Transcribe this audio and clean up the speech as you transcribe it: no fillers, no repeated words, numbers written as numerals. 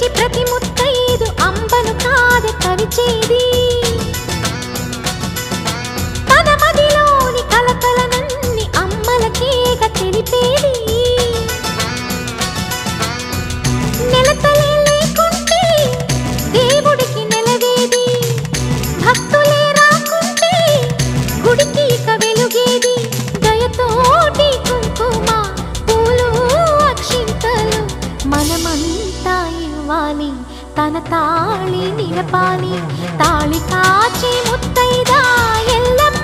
ప్రతి ముత్తైదు అంబను కాదే కవిచేది తన మదిలోని కలకలనన్ని అమ్మలకేగ తెలిపేది నెలతలే లేకుంటే దేవుడికి నెలవేది భక్తులే రాకుంటే గుడికి ఇక వెలుగేది దయతోటి కుంకుమ పూలు అక్షింతలు మనమంతా ఇవ్వాలి తన తాళి నిలపాలి తాళి కాచి ముత్తైదా ఎల్లమ్మ